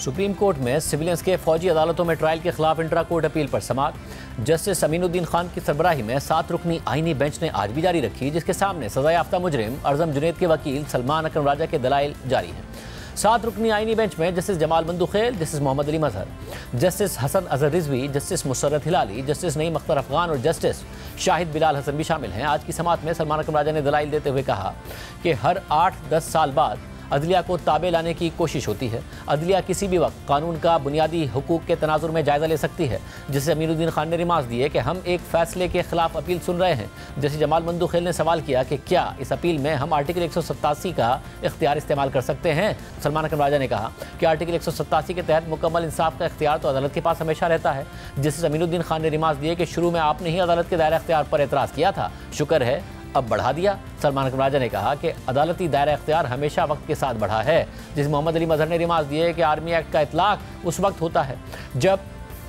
Supreme court में civilians के फौजी अदालतों में ट्रायल के खिलाफ इंट्रा कोर्ट अपील पर समाअत। जस्टिस अमीनुद्दीन खान की सरबराही में 7 रुकनी आईनी बेंच ने आज भी जारी रखी, जिसके सामने सजा याफ्ता मुजरिम अर्जम जुनैद के वकील सलमान अकरम राजा के दलाइल जारी हैं। 7 रुकनी आईनी बेंच में justice Jamal Mandokhail, justice Muhammad Ali Mazhar, justice Hasan Azhar Rizvi, justice Musarrat Hilali, justice Naeem Akhtar Afghan और जस्टिस शाहिद बिलाल हसन भी शामिल हैं। आज की समाअत में सलमान अकरम राजा ने दलाइल देते हुए कहा कि हर 8-10 साल बाद अदलिया को ताबे लाने की कोशिश होती है। अदलिया किसी भी वक्त कानून का बुनियादी हुकूक के तनाजुर में जायज़ा ले सकती है। जैसे अमीनुद्दीन खान ने रिमार्क दिए कि हम एक फैसले के खिलाफ अपील सुन रहे हैं। जैसे जमाल बंदुखेल ने सवाल किया कि क्या इस अपील में हम आर्टिकल 187 का इख्तियार इस्तेमाल कर सकते हैं। सलमान अकरम राजा ने कहा कि आर्टिकल 187 के तहत मुकम्मल इंसाफ का इख्तियार तो अदालत के पास हमेशा रहता है। जैसे अमीनुद्दीन खान ने रिमार्क दिए कि शुरू में आपने ही अदालत के दायरा इख्तियार पर एतराज़ किया था, शुक्र है अब बढ़ा दिया। सलमान अकरम राजा ने कहा कि अदालती दायरा इख्तियार हमेशा वक्त के साथ बढ़ा है। जिस मोहम्मद अली मजहर ने रिमार्क दिए कि आर्मी एक्ट का इतलाक उस वक्त होता है जब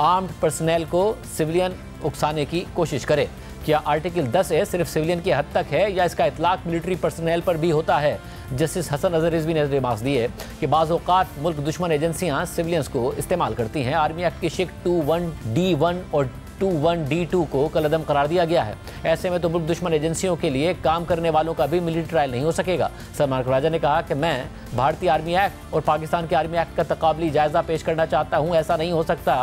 आर्म्ड पर्सनल को सिविलियन उकसाने की कोशिश करे। क्या आर्टिकल 10 सिर्फ सिविलियन की हद तक है या इसका इतलाक मिलिट्री पर्सनल पर भी होता है। जस्टिस हसन अजहर रिजवी ने रिमार्क दिए कि बाज़ औक़ात मुल्क दुश्मन एजेंसियाँ सिविलियंस को इस्तेमाल करती हैं। आर्मी एक्ट की शिक 21D1 और 21D2 को कलअदम करार दिया गया है। ऐसे में तो मुल्क दुश्मन एजेंसियों के लिए काम करने वालों का भी मिलिट्री ट्रायल नहीं हो सकेगा। सलमान अकरम राजा ने कहा कि मैं भारतीय आर्मी एक्ट और पाकिस्तान के आर्मी एक्ट का तकाबली जायज़ा पेश करना चाहता हूँ। ऐसा नहीं हो सकता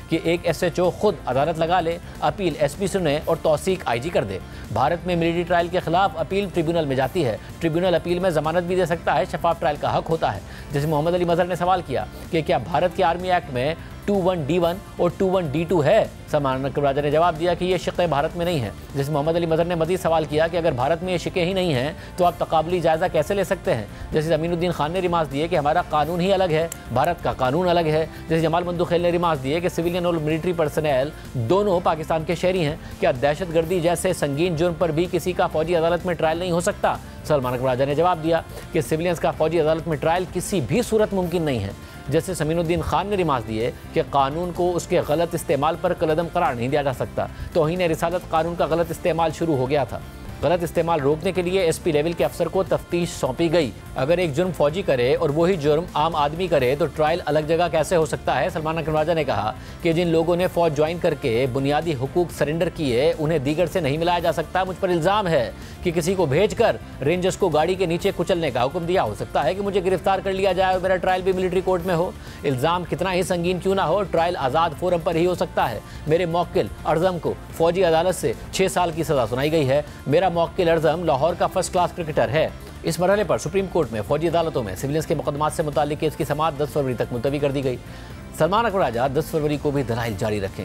कि एक SHO खुद अदालत लगा ले, अपील SP सुने और तौसीक IG कर दे। भारत में मिलिट्री ट्रायल के खिलाफ अपील ट्रिब्यूनल में जाती है। ट्रिब्यूनल अपील में जमानत भी दे सकता है, शफाफ ट्रायल का हक होता है। जैसे मोहम्मद अली मजहर ने सवाल किया कि क्या भारत के आर्मी एक्ट में 21D1 और 21D2 है। सलमान अकरम राजा ने जवाब दिया कि ये शिक़ें भारत में नहीं हैं। जैसे मोहम्मद अली मजहर ने मज़ीद सवाल किया कि अगर भारत में ये शिक़ें ही नहीं हैं तो आप तकाबली जायज़ा कैसे ले सकते हैं। जैसे अमीनुद्दीन खान ने रिमार्क दिए कि हमारा कानून ही अलग है, भारत का कानून अलग है। जैसे जमाल बंदुखेल ने रिमार्क दिए कि सिविलियन और मिलिट्री पर्सनल दोनों पाकिस्तान के शहरी हैं। क्या दहशतगर्दी जैसे संगीन जुर्म पर भी किसी का फौजी अदालत में ट्रायल नहीं हो सकता। सलमान अकरम राजा ने जवाब दिया कि सिविलियंस का फौजी अदालत में ट्रायल किसी भी सूरत मुमकिन नहीं है। जस्टिस अमीनुद्दीन खान ने रिमार्क दिए कि कानून को उसके गलत इस्तेमाल पर कलअदम करार नहीं दिया जा सकता। तौहीन रिसालत कानून का गलत इस्तेमाल शुरू हो गया था। गलत इस्तेमाल रोकने के लिए SP लेवल के अफसर को तफ्तीश सौंपी गई। अगर एक जुर्म फौजी करे और वही जुर्म आम आदमी करे तो ट्रायल अलग जगह कैसे हो सकता है। सलमान अकरम राजा ने कहा कि जिन लोगों ने फौज ज्वाइन करके बुनियादी हुकूक सरेंडर किए उन्हें दीगर से नहीं मिलाया जा सकता। मुझ पर इल्ज़ाम है कि किसी को भेजकर रेंजर्स को गाड़ी के नीचे कुचलने का हुक्म दिया। हो सकता है कि मुझे गिरफ्तार कर लिया जाए और मेरा ट्रायल भी मिलिट्री कोर्ट में हो। इल्ज़ाम कितना ही संगीन क्यों ना हो, ट्रायल आज़ाद फोरम पर ही हो सकता है। मेरे मौक्किल अर्जम को फौजी अदालत से 6 साल की सज़ा सुनाई गई है। मेरा मौक्किल अर्जम लाहौर का फर्स्ट क्लास क्रिकेटर है। इस मरहले पर सुप्रीम कोर्ट में फौजी अदालतों में सिविलियंस के मुकदमात से मुताल्लिक़ केस की समाअत 10 फरवरी तक मुलतवी कर दी गई। सलमान अकरम राजा 10 फरवरी को भी दलाइल जारी रखेंगे।